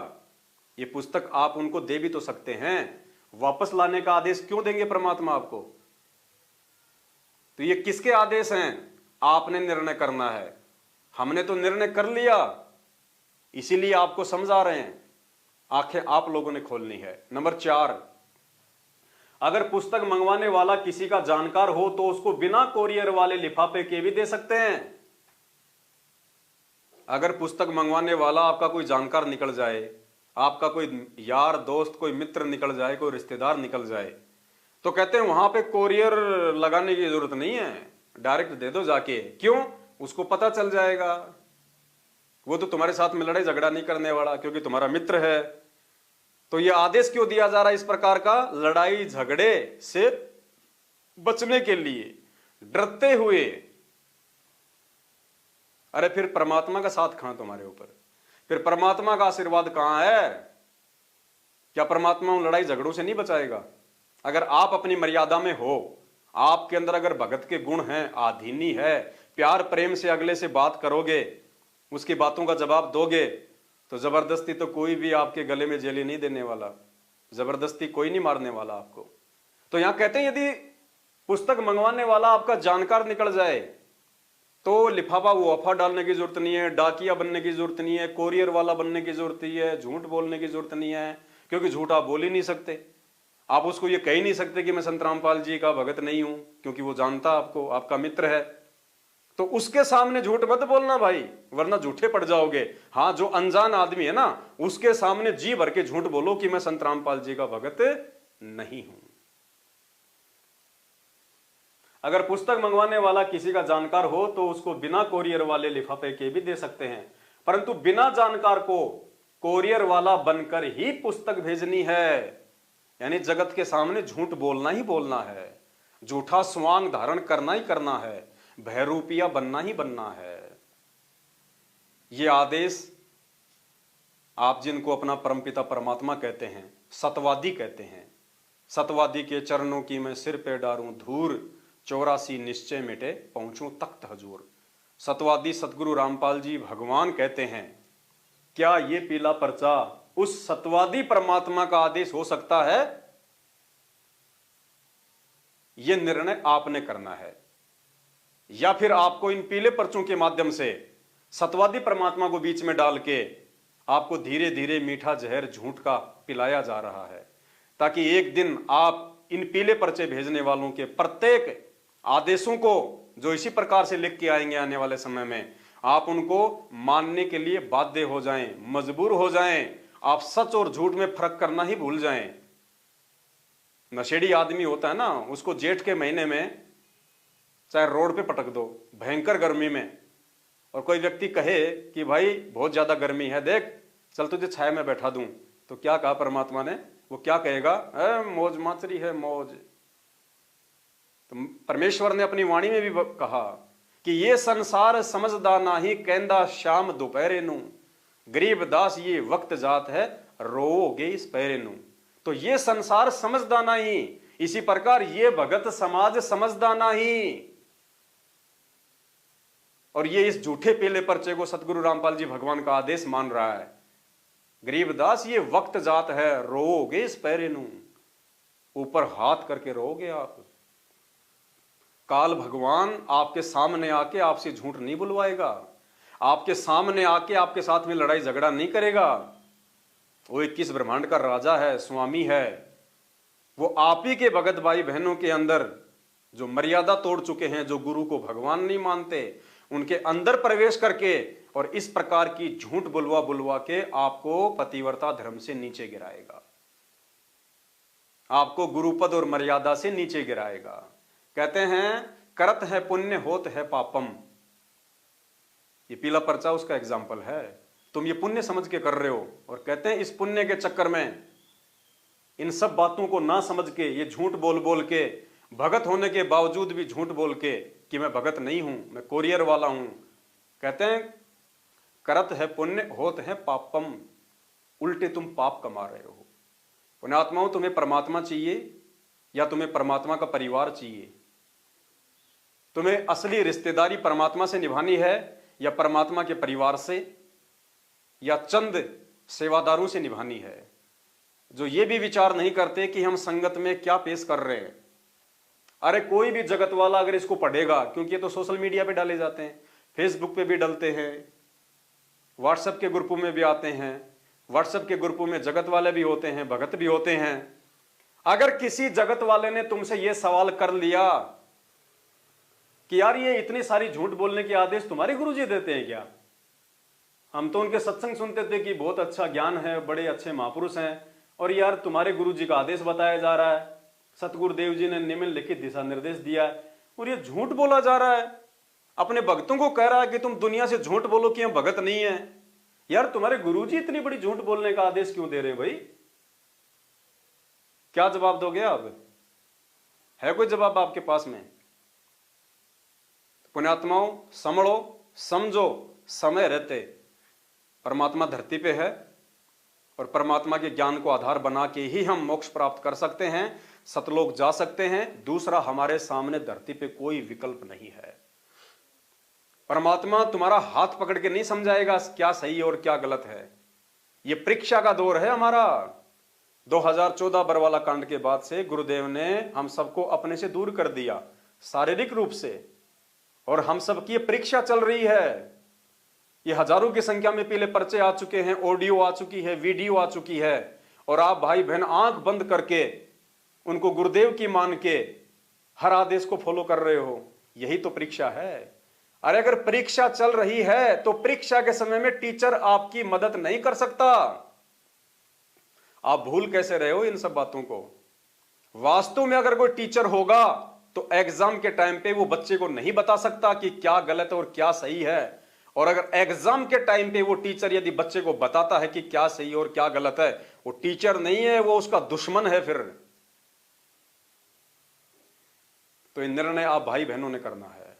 ये पुस्तक आप उनको दे भी तो सकते हैं, वापस लाने का आदेश क्यों देंगे परमात्मा आपको? तो ये किसके आदेश हैं? आपने निर्णय करना है। हमने तो निर्णय कर लिया, इसीलिए आपको समझा रहे हैं, आंखें आप लोगों ने खोलनी है। नंबर 4, अगर पुस्तक मंगवाने वाला किसी का जानकार हो तो उसको बिना कोरियर वाले लिफाफे के भी दे सकते हैं। अगर पुस्तक मंगवाने वाला आपका कोई जानकार निकल जाए, आपका कोई यार दोस्त, कोई मित्र निकल जाए, कोई रिश्तेदार निकल जाए, तो कहते हैं वहां पे कोरियर लगाने की जरूरत नहीं है, डायरेक्ट दे दो जाके। क्यों? उसको पता चल जाएगा, वो तो तुम्हारे साथ में लड़ाई झगड़ा नहीं करने वाला, क्योंकि तुम्हारा मित्र है। तो ये आदेश क्यों दिया जा रहा है इस प्रकार का? लड़ाई झगड़े से बचने के लिए, डरते हुए। अरे फिर परमात्मा का साथ कहां तुम्हारे ऊपर? फिर परमात्मा का आशीर्वाद कहां है? क्या परमात्मा उन लड़ाई झगड़ों से नहीं बचाएगा? अगर आप अपनी मर्यादा में हो, आपके अंदर अगर भगत के गुण हैं, आधीनी है, प्यार प्रेम से अगले से बात करोगे, उसकी बातों का जवाब दोगे, तो जबरदस्ती तो कोई भी आपके गले में जेली नहीं देने वाला, जबरदस्ती कोई नहीं मारने वाला आपको। तो यहां कहते हैं यदि पुस्तक मंगवाने वाला आपका जानकार निकल जाए तो लिफाफा वो अफवाह डालने की जरूरत नहीं है, डाकिया बनने की जरूरत नहीं है, कोरियर वाला बनने की जरूरत नहीं है, झूठ बोलने की जरूरत नहीं है, क्योंकि झूठ आप बोल ही नहीं सकते। आप उसको ये कह ही नहीं सकते कि मैं संत रामपाल जी का भगत नहीं हूं, क्योंकि वो जानता आपको, आपका मित्र है। तो उसके सामने झूठ मत बोलना भाई, वरना झूठे पड़ जाओगे। हाँ, जो अनजान आदमी है ना, उसके सामने जी भर के झूठ बोलो कि मैं संत रामपाल जी का भगत नहीं हूं। अगर पुस्तक मंगवाने वाला किसी का जानकार हो तो उसको बिना कोरियर वाले लिफाफे के भी दे सकते हैं, परंतु बिना जानकार को कोरियर वाला बनकर ही पुस्तक भेजनी है। यानी जगत के सामने झूठ बोलना ही बोलना है, झूठा स्वांग धारण करना ही करना है, भयरूपिया बनना ही बनना है। ये आदेश आप जिनको अपना परमपिता परमात्मा कहते हैं, सतवादी कहते हैं, सतवादी के चरणों की मैं सिर पे डारूं धूर, 84 निश्चय मिटे पहुंचूं तख्त हजूर। सतवादी सतगुरु रामपाल जी भगवान कहते हैं, क्या ये पीला पर्चा उस सतवादी परमात्मा का आदेश हो सकता है? यह निर्णय आपने करना है, या फिर आपको इन पीले पर्चों के माध्यम से सतवादी परमात्मा को बीच में डाल के आपको धीरे धीरे मीठा जहर झूठ का पिलाया जा रहा है, ताकि एक दिन आप इन पीले पर्चे भेजने वालों के प्रत्येक आदेशों को जो इसी प्रकार से लिख के आएंगे आने वाले समय में, आप उनको मानने के लिए बाध्य हो जाएं, मजबूर हो जाएं। आप सच और झूठ में फर्क करना ही भूल जाएं। नशेड़ी आदमी होता है ना, उसको जेठ के महीने में चाहे रोड पे पटक दो भयंकर गर्मी में, और कोई व्यक्ति कहे कि भाई बहुत ज्यादा गर्मी है, देख चल तुझे छाया में बैठा दूं, तो क्या कहा परमात्मा ने? वो क्या कहेगा? मौज माचरी है मौज। तो परमेश्वर ने अपनी वाणी में भी कहा कि ये संसार समझदा नाही, कहंदा शाम दोपहरे नू, गरीब दास ये वक्त जात है, रोओगे इस पहरे नू। तो ये संसार समझदा नहीं, इसी प्रकार ये भगत समाज समझदा नहीं। और ये इस झूठे पीले पर्चे को सतगुरु रामपाल जी भगवान का आदेश मान रहा है। गरीबदास ये वक्त जात है, रोओगे इस पैरे नू, ऊपर हाथ करके रोओगे आप। काल भगवान आपके सामने आके आपसे झूठ नहीं बुलवाएगा, आपके सामने आके आपके साथ में लड़ाई झगड़ा नहीं करेगा। वो 21 ब्रह्मांड का राजा है, स्वामी है। वो आप ही के भगत भाई बहनों के अंदर जो मर्यादा तोड़ चुके हैं, जो गुरु को भगवान नहीं मानते, उनके अंदर प्रवेश करके और इस प्रकार की झूठ बुलवा बुलवा के आपको पतिव्रता धर्म से नीचे गिराएगा, आपको गुरुपद और मर्यादा से नीचे गिराएगा। कहते हैं करत है पुण्य होत है पापम। ये पीला पर्चा उसका एग्जाम्पल है। तुम ये पुण्य समझ के कर रहे हो, और कहते हैं इस पुण्य के चक्कर में इन सब बातों को ना समझ के, ये झूठ बोल बोल के, भगत होने के बावजूद भी झूठ बोल के कि मैं भगत नहीं हूं, मैं कोरियर वाला हूं। कहते हैं करत है पुण्य होत है पापम, उल्टे तुम पाप कमा रहे हो। पुण्यात्माओं, तुम्हें परमात्मा चाहिए या तुम्हें परमात्मा का परिवार चाहिए? तुम्हें असली रिश्तेदारी परमात्मा से निभानी है या परमात्मा के परिवार से या चंद सेवादारों से निभानी है, जो ये भी विचार नहीं करते कि हम संगत में क्या पेश कर रहे हैं। अरे कोई भी जगत वाला अगर इसको पढ़ेगा, क्योंकि ये तो सोशल मीडिया पे डाले जाते हैं, फेसबुक पे भी डलते हैं, व्हाट्सएप के ग्रुपों में भी आते हैं, व्हाट्सएप के ग्रुपों में जगत वाले भी होते हैं, भगत भी होते हैं। अगर किसी जगत वाले ने तुमसे यह सवाल कर लिया कि यार ये इतनी सारी झूठ बोलने के आदेश तुम्हारे गुरुजी देते हैं क्या? हम तो उनके सत्संग सुनते थे कि बहुत अच्छा ज्ञान है, बड़े अच्छे महापुरुष हैं, और यार तुम्हारे गुरुजी का आदेश बताया जा रहा है, सतगुरुदेव जी ने निम्नलिखित दिशा निर्देश दिया है, और ये झूठ बोला जा रहा है, अपने भक्तों को कह रहा है कि तुम दुनिया से झूठ बोलो कि हम भगत नहीं है। यार तुम्हारे गुरुजी इतनी बड़ी झूठ बोलने का आदेश क्यों दे रहे हैं भाई? क्या जवाब दोगे आप? है कोई जवाब आपके पास में? पुण्यात्माओं, समझो, समझो, समय रहते परमात्मा धरती पे है और परमात्मा के ज्ञान को आधार बना के ही हम मोक्ष प्राप्त कर सकते हैं, सतलोक जा सकते हैं। दूसरा, हमारे सामने धरती पे कोई विकल्प नहीं है। परमात्मा तुम्हारा हाथ पकड़ के नहीं समझाएगा क्या सही और क्या गलत है। ये परीक्षा का दौर है हमारा। 2014 बरवाला कांड के बाद से गुरुदेव ने हम सबको अपने से दूर कर दिया शारीरिक रूप से, और हम सबकी ये परीक्षा चल रही है। ये हजारों की संख्या में पीले पर्चे आ चुके हैं, ऑडियो आ चुकी है, वीडियो आ चुकी है, और आप भाई बहन आंख बंद करके उनको गुरुदेव की मान के हर आदेश को फॉलो कर रहे हो। यही तो परीक्षा है। अरे अगर परीक्षा चल रही है तो परीक्षा के समय में टीचर आपकी मदद नहीं कर सकता। आप भूल कैसे रहे हो इन सब बातों को? वास्तव में अगर कोई टीचर होगा तो एग्जाम के टाइम पे वो बच्चे को नहीं बता सकता कि क्या गलत और क्या सही है। और अगर एग्जाम के टाइम पे वो टीचर यदि बच्चे को बताता है कि क्या सही और क्या गलत है, वो टीचर नहीं है, वो उसका दुश्मन है फिर। तो ये निर्णय आप भाई बहनों ने करना है।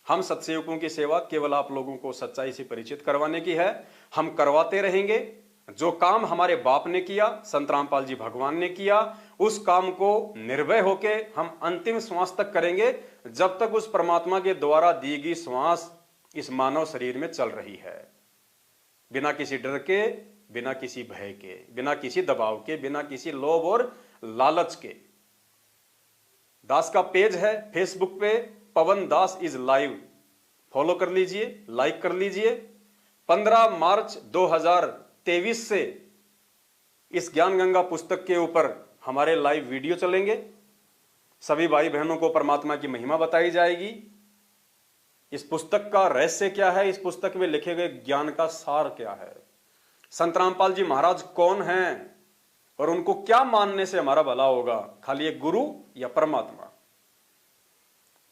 हम सत्सेवकों की सेवा केवल आप लोगों को सच्चाई से परिचित करवाने की है। हम करवाते रहेंगे। जो काम हमारे बाप ने किया, संत रामपाल जी भगवान ने किया, उस काम को निर्भय होके हम अंतिम श्वास तक करेंगे, जब तक उस परमात्मा के द्वारा दी गई श्वास इस मानव शरीर में चल रही है। बिना किसी डर के, बिना किसी भय के, बिना किसी दबाव के, बिना किसी लोभ और लालच के। दास का पेज है फेसबुक पे, पवन दास इज लाइव, फॉलो कर लीजिए, लाइक कर लीजिए। 15 मार्च 2023 से इस ज्ञान गंगा पुस्तक के ऊपर हमारे लाइव वीडियो चलेंगे। सभी भाई बहनों को परमात्मा की महिमा बताई जाएगी। इस पुस्तक का रहस्य क्या है, इस पुस्तक में लिखे गए ज्ञान का सार क्या है, संत रामपाल जी महाराज कौन हैं और उनको क्या मानने से हमारा भला होगा, खाली एक गुरु या परमात्मा।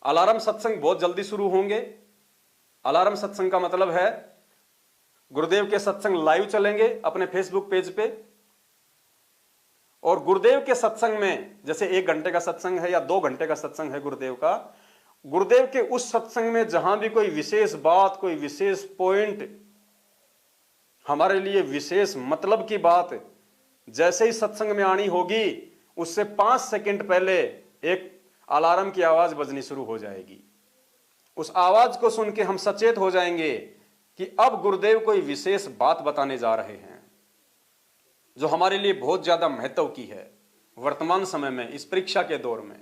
अलार्म सत्संग बहुत जल्दी शुरू होंगे। अलार्म सत्संग का मतलब है गुरुदेव के सत्संग लाइव चलेंगे अपने फेसबुक पेज पे, और गुरुदेव के सत्संग में जैसे 1 घंटे का सत्संग है या 2 घंटे का सत्संग है गुरुदेव का, गुरुदेव के उस सत्संग में जहां भी कोई विशेष बात, कोई विशेष पॉइंट, हमारे लिए विशेष मतलब की बात जैसे ही सत्संग में आनी होगी, उससे 5 सेकंड पहले एक अलार्म की आवाज बजनी शुरू हो जाएगी। उस आवाज को सुन के हम सचेत हो जाएंगे कि अब गुरुदेव कोई विशेष बात बताने जा रहे हैं, जो हमारे लिए बहुत ज्यादा महत्व की है वर्तमान समय में, इस परीक्षा के दौर में।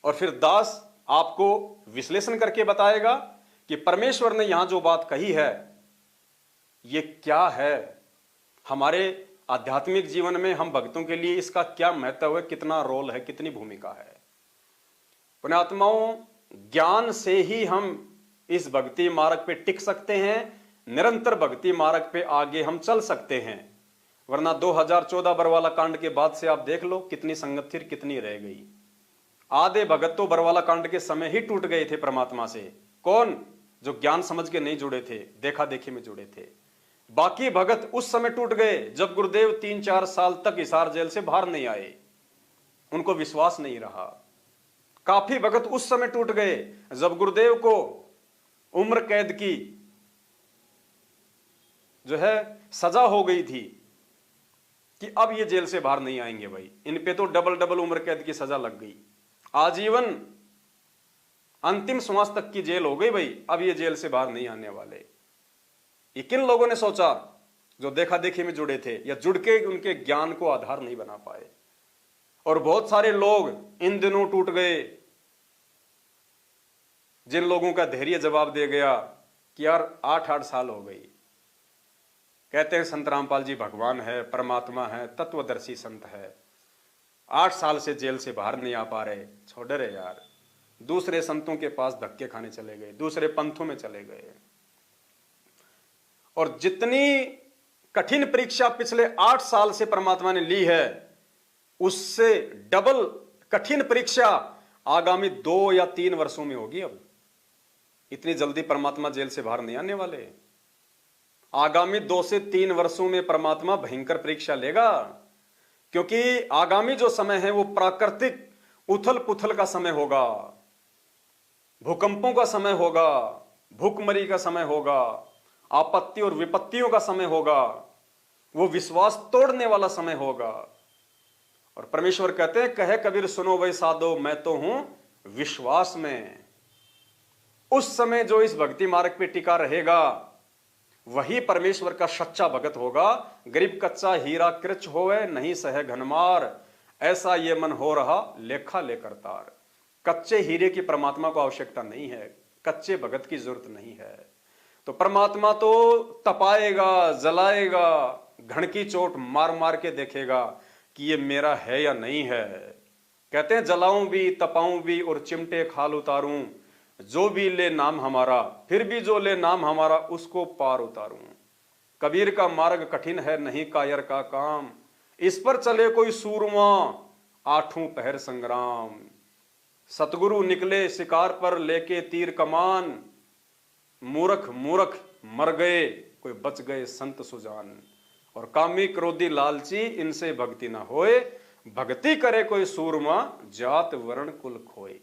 और फिर दास आपको विश्लेषण करके बताएगा कि परमेश्वर ने यहां जो बात कही है ये क्या है, हमारे आध्यात्मिक जीवन में हम भक्तों के लिए इसका क्या महत्व है, कितना रोल है, कितनी भूमिका है। पुण्यात्माओं, ज्ञान से ही हम इस भक्ति मार्ग पे टिक सकते हैं, निरंतर भक्ति मार्ग पे आगे हम चल सकते हैं। वरना 2014 बरवाला कांड के बाद से आप देख लो कितनी संगत थी, कितनी रह गई। आधे भगत तो बरवाला कांड के समय ही टूट गए थे परमात्मा से। कौन? जो ज्ञान समझ के नहीं जुड़े थे, देखा देखी में जुड़े थे। बाकी भगत उस समय टूट गए जब गुरुदेव 3-4 साल तक हिसार जेल से बाहर नहीं आए, उनको विश्वास नहीं रहा। काफी भगत उस समय टूट गए जब गुरुदेव को उम्र कैद की जो है सजा हो गई थी कि अब ये जेल से बाहर नहीं आएंगे भाई, इन पे तो डबल उम्र कैद की सजा लग गई, आजीवन अंतिम श्वास तक की जेल हो गई भाई, अब ये जेल से बाहर नहीं आने वाले। ये किन लोगों ने सोचा? जो देखा देखी में जुड़े थे या जुड़ के उनके ज्ञान को आधार नहीं बना पाए। और बहुत सारे लोग इन दिनों टूट गए जिन लोगों का धैर्य जवाब दे गया कि यार 8-8 साल हो गई, कहते हैं संत रामपाल जी भगवान है, परमात्मा है, तत्वदर्शी संत है, 8 साल से जेल से बाहर नहीं आ पा रहे, छोड़ रहे यार। दूसरे संतों के पास धक्के खाने चले गए, दूसरे पंथों में चले गए। और जितनी कठिन परीक्षा पिछले 8 साल से परमात्मा ने ली है, उससे डबल कठिन परीक्षा आगामी 2 या 3 वर्षों में होगी। अब इतनी जल्दी परमात्मा जेल से बाहर नहीं आने वाले। आगामी 2 से 3 वर्षों में परमात्मा भयंकर परीक्षा लेगा, क्योंकि आगामी जो समय है वो प्राकृतिक उथल पुथल का समय होगा, भूकंपों का समय होगा, भूखमरी का समय होगा, आपत्ति और विपत्तियों का समय होगा, वो विश्वास तोड़ने वाला समय होगा। और परमेश्वर कहते हैं, कहे कबीर सुनो वही साधो, मैं तो हूं विश्वास में। उस समय जो इस भक्ति मार्ग पे टिका रहेगा वही परमेश्वर का सच्चा भगत होगा। गरीब कच्चा हीरा कृच होवे, नहीं सहे घनमार, ऐसा ये मन हो रहा लेखा लेकर तार। कच्चे हीरे की परमात्मा को आवश्यकता नहीं है, कच्चे भगत की जरूरत नहीं है। तो परमात्मा तो तपाएगा, जलाएगा, घण की चोट मार मार के देखेगा कि ये मेरा है या नहीं है। कहते हैं जलाऊं भी, तपाऊं भी और चिमटे खाल उतारूं, जो भी ले नाम हमारा, फिर भी जो ले नाम हमारा, उसको पार उतारूं। कबीर का मार्ग कठिन है, नहीं कायर का काम, इस पर चले कोई सूरमा, आठों पहर संग्राम। सतगुरु निकले शिकार पर लेके तीर कमान, मूर्ख मूर्ख मर गए, कोई बच गए संत सुजान। और कामी क्रोधी लालची, इनसे भक्ति ना होए, भक्ति करे कोई सूरमा, जात वर्ण कुल खोए।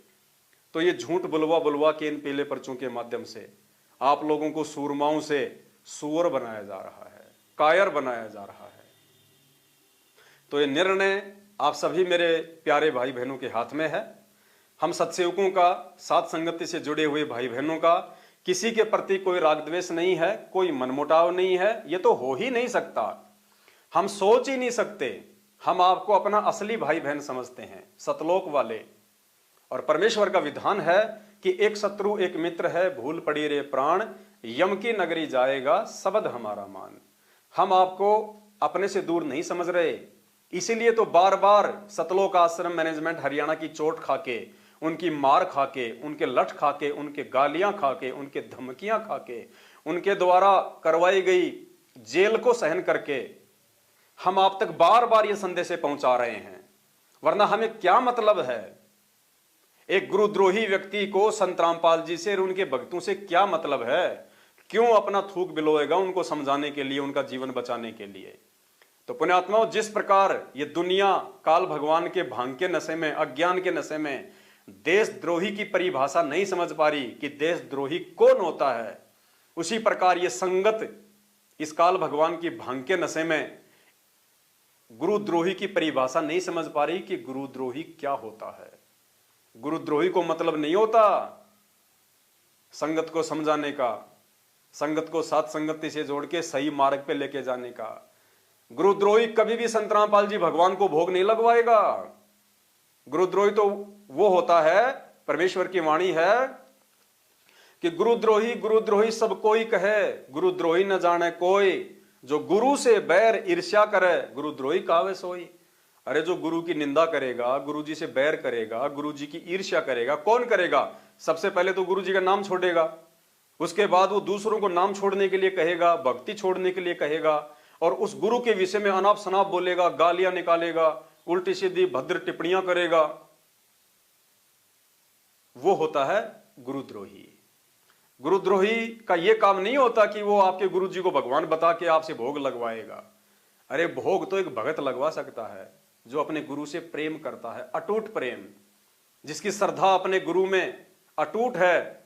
तो ये झूठ बुलवा बुलवा के इन पीले पर्चों के माध्यम से आप लोगों को सूरमाओं से सूअर बनाया जा रहा है, कायर बनाया जा रहा है। तो ये निर्णय आप सभी मेरे प्यारे भाई बहनों के हाथ में है। हम सत्सेवकों का, साथ संगति से जुड़े हुए भाई बहनों का किसी के प्रति कोई राग द्वेष नहीं है, कोई मनमुटाव नहीं है, ये तो हो ही नहीं सकता, हम सोच ही नहीं सकते। हम आपको अपना असली भाई बहन समझते हैं, सतलोक वाले। और परमेश्वर का विधान है कि एक शत्रु एक मित्र है, भूल पड़ी रे प्राण, यम की नगरी जाएगा शब्द हमारा मान। हम आपको अपने से दूर नहीं समझ रहे, इसीलिए तो बार बार सतलोक आश्रम मैनेजमेंट हरियाणा की चोट खाके, उनकी मार खाके, उनके लठ खाके, उनके गालियां खाके, उनके धमकियां खाके, उनके द्वारा करवाई गई जेल को सहन करके हम आप तक बार बार ये संदेश पहुंचा रहे हैं। वरना हमें क्या मतलब है एक गुरुद्रोही व्यक्ति को संत रामपाल जी से और उनके भक्तों से क्या मतलब है? क्यों अपना थूक बिलोएगा उनको समझाने के लिए, उनका जीवन बचाने के लिए? तो पुण्यात्माओं, जिस प्रकार ये दुनिया काल भगवान के भांग के नशे में, अज्ञान के नशे में देशद्रोही की परिभाषा नहीं समझ पा रही कि देशद्रोही कौन होता है, उसी प्रकार ये संगत इस काल भगवान की भांग के नशे में गुरुद्रोही की परिभाषा नहीं समझ पा रही कि गुरुद्रोही क्या होता है। गुरुद्रोही को मतलब नहीं होता संगत को समझाने का, संगत को साथ संगति से जोड़ के सही मार्ग पे लेके जाने का। गुरुद्रोही कभी भी संत रामपाल जी भगवान को भोग नहीं लगवाएगा। गुरुद्रोही तो वो होता है, परमेश्वर की वाणी है कि गुरुद्रोही गुरुद्रोही सब कोई कहे, गुरुद्रोही न जाने कोई, जो गुरु से बैर ईर्ष्या करे, गुरुद्रोही कावे सोई। अरे जो गुरु की निंदा करेगा, गुरु जी से बैर करेगा, गुरु जी की ईर्ष्या करेगा, कौन करेगा? सबसे पहले तो गुरु जी का नाम छोड़ेगा, उसके बाद वो दूसरों को नाम छोड़ने के लिए कहेगा, भक्ति छोड़ने के लिए कहेगा, और उस गुरु के विषय में अनाप शनाप बोलेगा, गालियां निकालेगा, उल्टी सीधी भद्र टिप्पणियां करेगा। वो होता है गुरुद्रोही। गुरुद्रोही का यह काम नहीं होता कि वो आपके गुरु जी को भगवान बता के आपसे भोग लगवाएगा। अरे भोग तो एक भगत लगवा सकता है जो अपने गुरु से प्रेम करता है, अटूट प्रेम, जिसकी श्रद्धा अपने गुरु में अटूट है,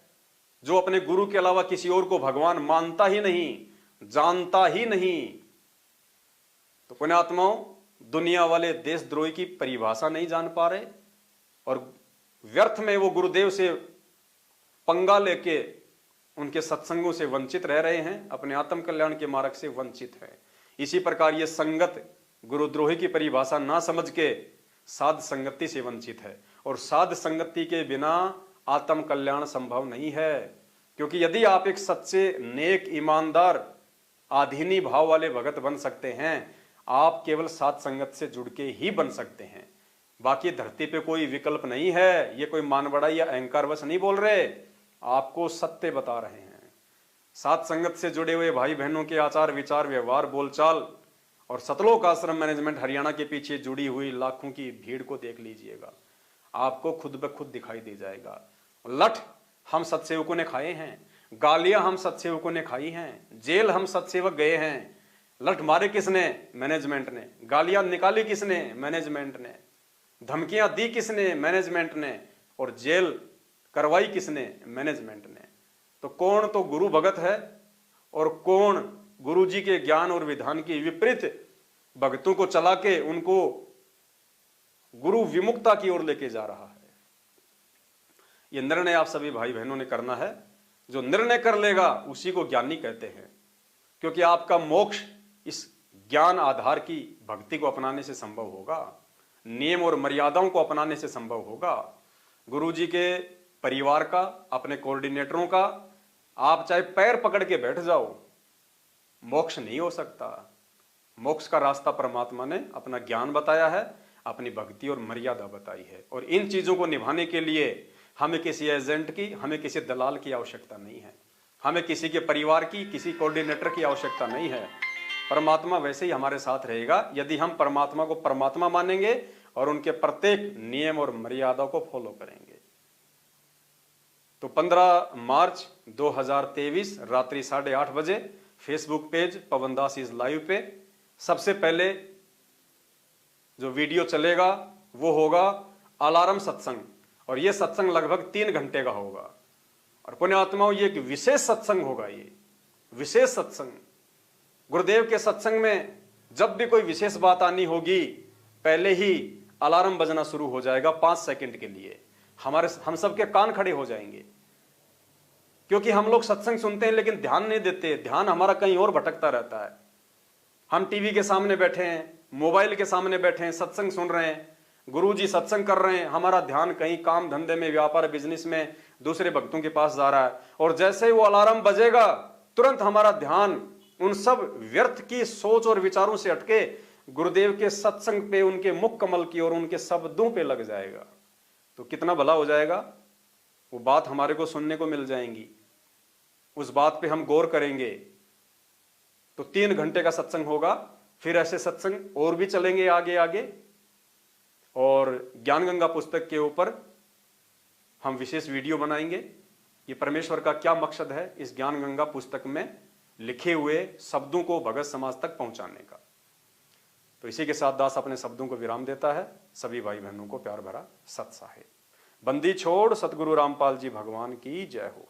जो अपने गुरु के अलावा किसी और को भगवान मानता ही नहीं, जानता ही नहीं। तो पुण्यात्माओं, दुनिया वाले देशद्रोही की परिभाषा नहीं जान पा रहे और व्यर्थ में वो गुरुदेव से पंगा लेके उनके सत्संगों से वंचित रह रहे हैं, अपने आत्म कल्याण के मार्ग से वंचित है। इसी प्रकार ये संगत गुरुद्रोही की परिभाषा ना समझ के साध संगति से वंचित है, और साध संगति के बिना आत्म कल्याण संभव नहीं है। क्योंकि यदि आप एक सच्चे नेक ईमानदार आधीनी भाव वाले भगत बन सकते हैं, आप केवल साध संगत से जुड़ के ही बन सकते हैं। बाकी धरती पे कोई विकल्प नहीं है। ये कोई मान बड़ाई या अहंकार वश नहीं बोल रहे, आपको सत्य बता रहे हैं। साथ संगत से जुड़े हुए भाई बहनों के आचार विचार व्यवहार बोलचाल और सतलोक आश्रम मैनेजमेंट हरियाणा के पीछे जुड़ी हुई लाखों की भीड़ को देख लीजिएगा। आपको खुद ब खुद दिखाई दे जाएगा। लठ हम सत्सेवकों ने खाए हैं, गालियां हम सत्सेवकों ने खाई हैं, जेल हम सत्सेवक गए हैं। लठ मारे किसने? मैनेजमेंट ने। गालियां निकाली किसने? मैनेजमेंट ने। धमकियां दी किसने? मैनेजमेंट ने। और जेल करवाई किसने? मैनेजमेंट ने। तो कौन तो गुरु भगत है और कौन गुरु जी के ज्ञान और विधान की विपरीत भक्तों को चला के उनको गुरु विमुक्ता की ओर लेके जा रहा है। यह निर्णय आप सभी भाई बहनों ने करना है। जो निर्णय कर लेगा उसी को ज्ञानी कहते हैं, क्योंकि आपका मोक्ष इस ज्ञान आधार की भक्ति को अपनाने से संभव होगा, नियम और मर्यादाओं को अपनाने से संभव होगा। गुरु जी के परिवार का, अपने कोऑर्डिनेटरों का आप चाहे पैर पकड़ के बैठ जाओ, मोक्ष नहीं हो सकता। मोक्ष का रास्ता परमात्मा ने अपना ज्ञान बताया है, अपनी भक्ति और मर्यादा बताई है। और इन चीजों को निभाने के लिए हमें किसी एजेंट की, हमें किसी दलाल की आवश्यकता नहीं है, हमें किसी के परिवार की, किसी कोऑर्डिनेटर की आवश्यकता नहीं है। परमात्मा वैसे ही हमारे साथ रहेगा यदि हम परमात्मा को परमात्मा मानेंगे और उनके प्रत्येक नियम और मर्यादा को फॉलो करेंगे। तो 15 मार्च 2023 रात्रि 8:30 बजे Facebook page Pawan Das is live पे सबसे पहले जो वीडियो चलेगा वो होगा अलार्म सत्संग, और ये सत्संग लगभग 3 घंटे का होगा। और पुण्यात्माओं, ये एक विशेष सत्संग होगा। ये विशेष सत्संग, गुरुदेव के सत्संग में जब भी कोई विशेष बात आनी होगी पहले ही अलार्म बजना शुरू हो जाएगा 5 सेकंड के लिए। हम सबके कान खड़े हो जाएंगे, क्योंकि हम लोग सत्संग सुनते हैं लेकिन ध्यान नहीं देते, ध्यान हमारा कहीं और भटकता रहता है। हम टीवी के सामने बैठे हैं, मोबाइल के सामने बैठे हैं, सत्संग सुन रहे हैं, गुरुजी सत्संग कर रहे हैं, हमारा ध्यान कहीं काम धंधे में, व्यापार बिजनेस में, दूसरे भक्तों के पास जा रहा है। और जैसे ही वो अलार्म बजेगा तुरंत हमारा ध्यान उन सब व्यर्थ की सोच और विचारों से हटके गुरुदेव के सत्संग पे, उनके मुख कमल की और उनके शब्दों पे लग जाएगा। तो कितना भला हो जाएगा। वो बात हमारे को सुनने को मिल जाएंगी, उस बात पे हम गौर करेंगे। तो 3 घंटे का सत्संग होगा। फिर ऐसे सत्संग और भी चलेंगे आगे आगे, और ज्ञान गंगा पुस्तक के ऊपर हम विशेष वीडियो बनाएंगे। ये परमेश्वर का क्या मकसद है इस ज्ञान गंगा पुस्तक में लिखे हुए शब्दों को भगत समाज तक पहुंचाने का। तो इसी के साथ दास अपने शब्दों को विराम देता है। सभी भाई बहनों को प्यार भरा सत साहिब। बंदी छोड़ सतगुरु रामपाल जी भगवान की जय हो।